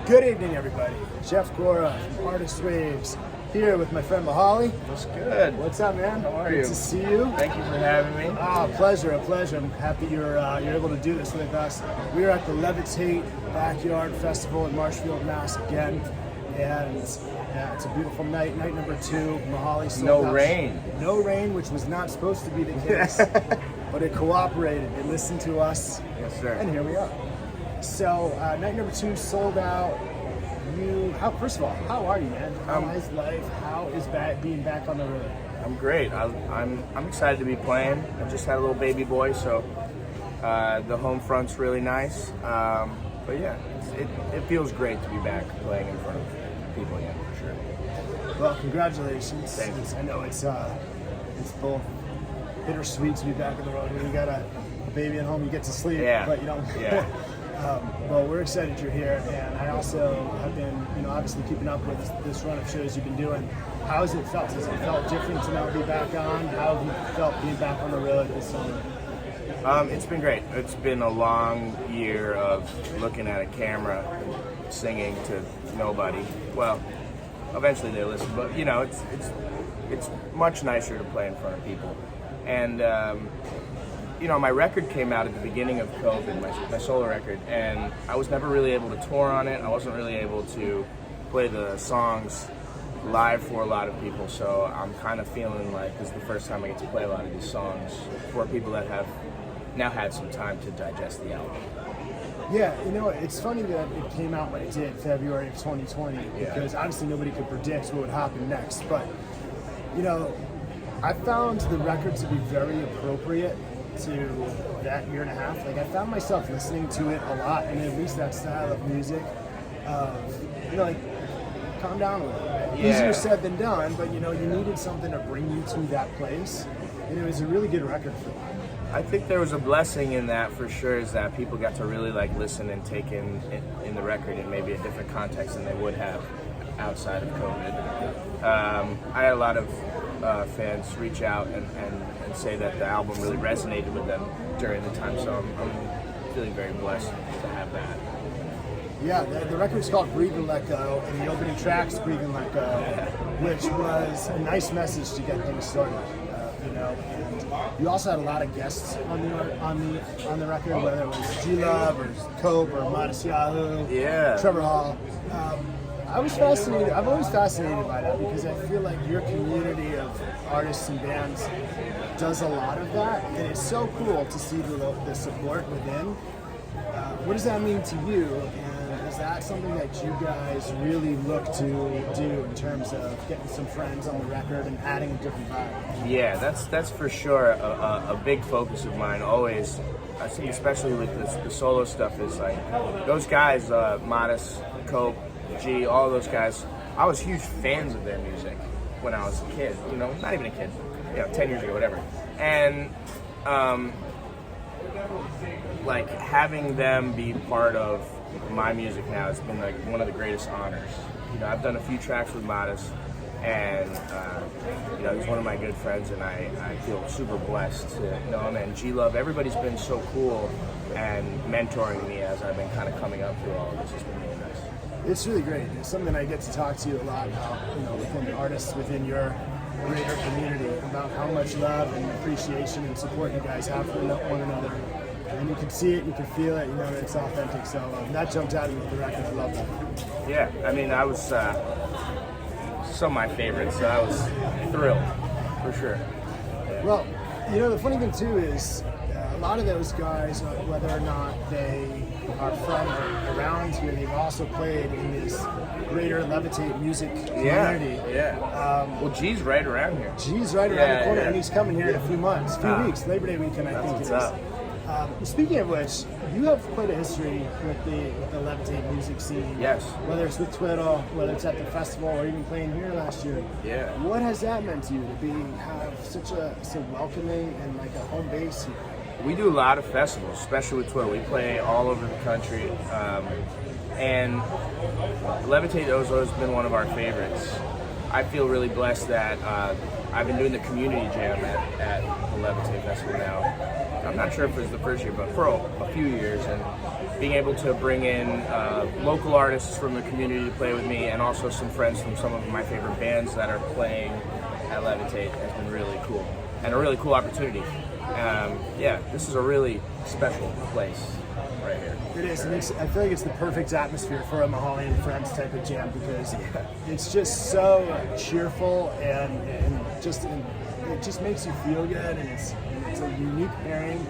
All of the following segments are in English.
Good evening, everybody. Jeff Gorra from Artist Waves here with my friend Mihali. What's good? What's up, man? How are you? Good to see you. Thank you for having me. A pleasure. I'm happy you're able to do this with us. We're at the Levitate Backyard Festival in Marshfield, Mass. again, and it's a beautiful night. Night number 2. Mihali sold No out. rain. No rain, which was not supposed to be the case, but it cooperated. It listened to us. Yes, sir. And here we are. So night number 2 sold out. First of all, how are you, man? How is life? How is being back on the road? I'm great. I'm excited to be playing. I just had a little baby boy, so the home front's really nice. But yeah, it feels great to be back playing in front of people again, for sure. Well, congratulations. Thanks. I know it's both bittersweet to be back on the road when you got a baby at home. You get to sleep, but you don't. Yeah. Well, we're excited you're here, and I also have been, obviously keeping up with this run of shows you've been doing. How has it felt? Has it felt different to now be back on? How have you felt being back on the road this summer? It's been great. It's been a long year of looking at a camera, singing to nobody. Well, eventually they listen, but it's much nicer to play in front of people. And my record came out at the beginning of COVID, my solo record, and I was never really able to tour on it. I wasn't really able to play the songs live for a lot of people, so I'm kind of feeling like this is the first time I get to play a lot of these songs for people that have now had some time to digest the album. Yeah, it's funny that it came out when it did, February of 2020, because obviously nobody could predict what would happen next, but, I found the record to be very appropriate to that year and a half. Like, I found myself listening to it a lot, and at least that style of music, calm down a little bit. Yeah. Easier said than done, but you needed something to bring you to that place, and it was a really good record for that. I think there was a blessing in that for sure, is that people got to really listen and take in the record in maybe a different context than they would have outside of COVID. I had a lot of fans reach out and say that the album really resonated with them during the time, so I'm feeling very blessed to have that. Yeah, the record's called Breathe and Let Go, and the opening track's Breathe and Let Go, which was a nice message to get things started. And you also had a lot of guests on the record, whether it was G-Love or Cope or Modest Yahoo, Trevor Hall. I was fascinated. I'm always fascinated by that because I feel like your community of artists and bands does a lot of that, and it's so cool to see the support within. What does that mean to you? And is that something that you guys really look to do in terms of getting some friends on the record and adding a different vibe? Yeah, that's for sure a big focus of mine. Always, I think, especially with the solo stuff, is like those guys, Modest, Cope, G, all those guys. I was huge fans of their music when I was a kid. Not even a kid, 10 years ago, whatever. And having them be part of my music now has been one of the greatest honors. I've done a few tracks with Modest, and he's one of my good friends, and I feel super blessed to know him. And G-Love, everybody's been so cool and mentoring me as I've been kind of coming up through all of this. It's been really nice. It's really great. It's something I get to talk to you a lot about, within the artists within your greater community, about how much love and appreciation and support you guys have for one another. And you can see it, you can feel it, it's authentic. So that jumped out at me with the record. I love that. Yeah, I was some of my favorites, so I was thrilled, for sure. Well, the funny thing too is a lot of those guys, whether or not they are from or around here, they've also played in this greater Levitate music community. Well, G's right around here. G's right around the corner, and he's coming here in a few weeks, Labor Day weekend, I think it is. Up. Speaking of which, you have quite a history with the Levitate music scene. Yes. Whether it's with Twiddle, whether it's at the festival, or even playing here last year. Yeah. What has that meant to you to have such a welcoming and like a home base here? We do a lot of festivals, especially with Twiddle. We play all over the country, and Levitate Ozo has been one of our favorites. I feel really blessed that I've been doing the community jam at the Levitate Festival now I'm not sure if it was the first year, but for a few years, and being able to bring in local artists from the community to play with me, and also some friends from some of my favorite bands that are playing at Levitate has been really cool, and a really cool opportunity. Yeah, this is a really special place right here. It is. I feel like it's the perfect atmosphere for a Mihali and Friends type of jam because it's just so cheerful and it just makes you feel good, and it's a unique pairing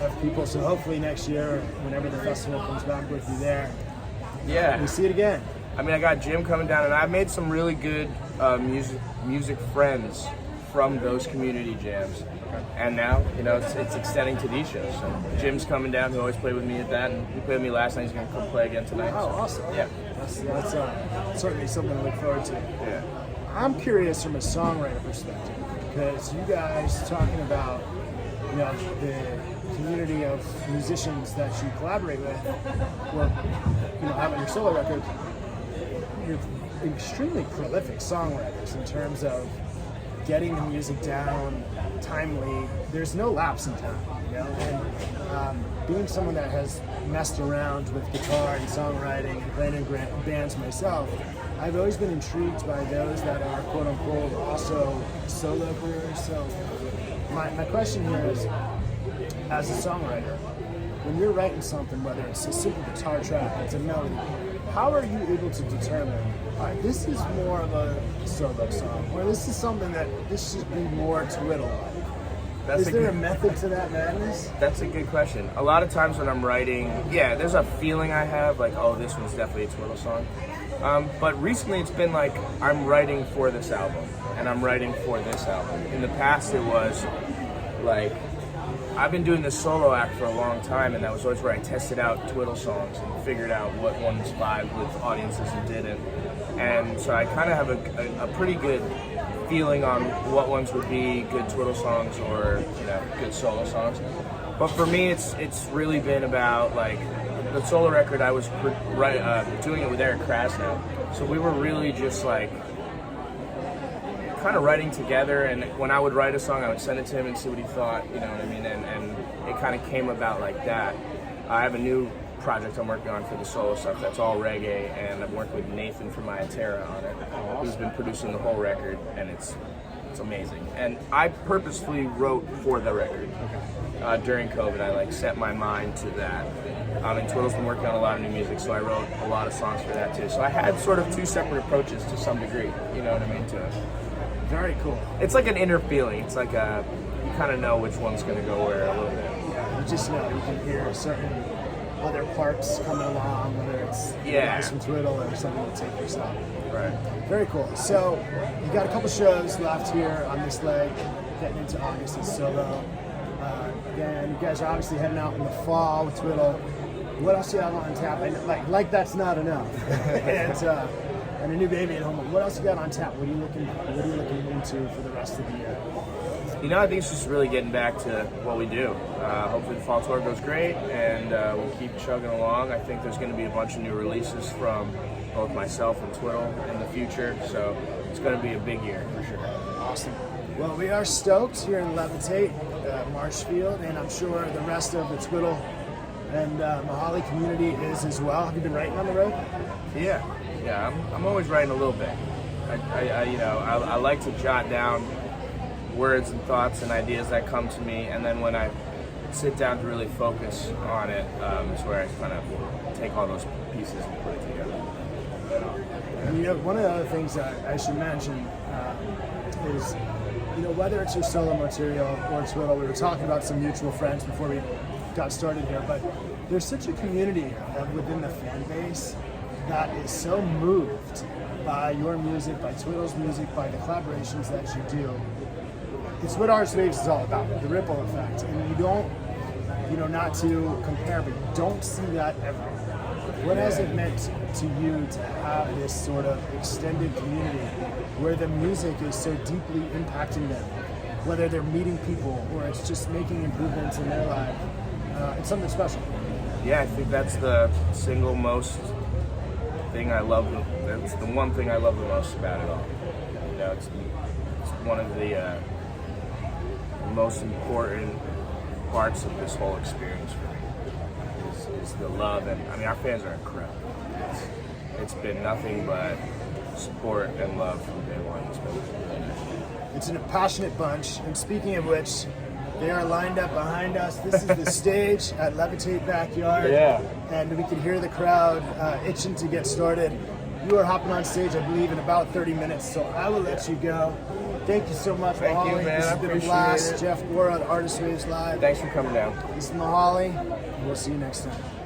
of people. So hopefully next year, whenever the festival comes back with you there, we see it again. I mean, I got Jim coming down, and I've made some really good music friends from those community jams. And now, it's extending to these shows. So Jim's coming down, who always played with me at that, and he played with me last night. He's going to come play again tonight. Oh, awesome. Yeah. That's certainly something to look forward to. Yeah. I'm curious from a songwriter perspective, because you guys talking about, the community of musicians that you collaborate with, or, have on your solo record, you're extremely prolific songwriters in terms of getting the music down timely. There's no lapse in time, and being someone that has messed around with guitar and songwriting and playing in bands myself, I've always been intrigued by those that are quote unquote also solo careers. So my question here is, as a songwriter, when you're writing something, whether it's a simple guitar track, it's a melody, how are you able to determine, all right, this is more of a solo song, or this is something that this should be more twiddle-like? Is there a method to that madness? That's a good question. A lot of times when I'm writing, there's a feeling I have, like, oh, this one's definitely a twiddle song. But recently it's been like, I'm writing for this album, and I'm writing for this album. In the past it was like, I've been doing this solo act for a long time, and that was always where I tested out twiddle songs and figured out what ones vibed with audiences and didn't. And so I kind of have a pretty good feeling on what ones would be good twiddle songs or good solo songs. But for me, it's really been about, like, the solo record. I was doing it with Eric Krasnow, so we were really just like kind of writing together, and when I would write a song, I would send it to him and see what he thought, you know what I mean, and it kind of came about like that. I have a new project I'm working on for the solo stuff that's all reggae, and I'm working with Nathan from Terra on it, who's been producing the whole record, and it's amazing. And I purposefully wrote for the record. During COVID, I set my mind to that. And Twiddle's been working on a lot of new music, so I wrote a lot of songs for that too. So I had sort of two separate approaches to some degree, you know what I mean, to it. Very cool. It's like an inner feeling. It's like you kind of know which one's going to go where a little bit. Yeah, you just know. You can hear certain other parts coming along, whether it's some Twiddle or something to take yourself. Right. Very cool. So you got a couple shows left here on this leg, getting into August as solo. Again, you guys are obviously heading out in the fall with Twiddle. What else do you have on tap? Like that's not enough. And a new baby at home. What else you got on tap? What are you looking into for the rest of the year? I think it's just really getting back to what we do. Hopefully the fall tour goes great, and we'll keep chugging along. I think there's going to be a bunch of new releases from both myself and Twiddle in the future, so it's going to be a big year for sure. Awesome. Well, we are stoked here in Levitate, Marshfield, and I'm sure the rest of the Twiddle and Mihali community is as well. Have you been writing on the road? Yeah, I'm always writing a little bit. I like to jot down words and thoughts and ideas that come to me, and then when I sit down to really focus on it, is where I kind of take all those pieces and put it together. And, one of the other things that I should mention is, whether it's your solo material or Twiddle, we were talking about some mutual friends before we got started here, but there's such a community within the fan base that is so moved by your music, by Twiddle's music, by the collaborations that you do. It's what Artist Waves is all about, the ripple effect. And you don't, not to compare, but you don't see that everywhere. What has it meant to you to have this sort of extended community where the music is so deeply impacting them, whether they're meeting people or it's just making improvements in their life? It's something special. Yeah, I think that's the single most thing I love. That's the one thing I love the most about it all. It's one of the most important parts of this whole experience for me is the love, and I mean our fans are incredible. It's been nothing but support and love from day one. It's been really nice. It's a passionate bunch, and speaking of which, they are lined up behind us. This is the stage at Levitate Backyard, and we can hear the crowd itching to get started. You are hopping on stage, I believe, in about 30 minutes, so I will let you go. Thank you so much, Thank you, Mihali. man. This I has been a appreciate blast. it. Jeff Gorra, Artist Waves Live. Thanks for coming down. This is Mihali. We'll see you next time.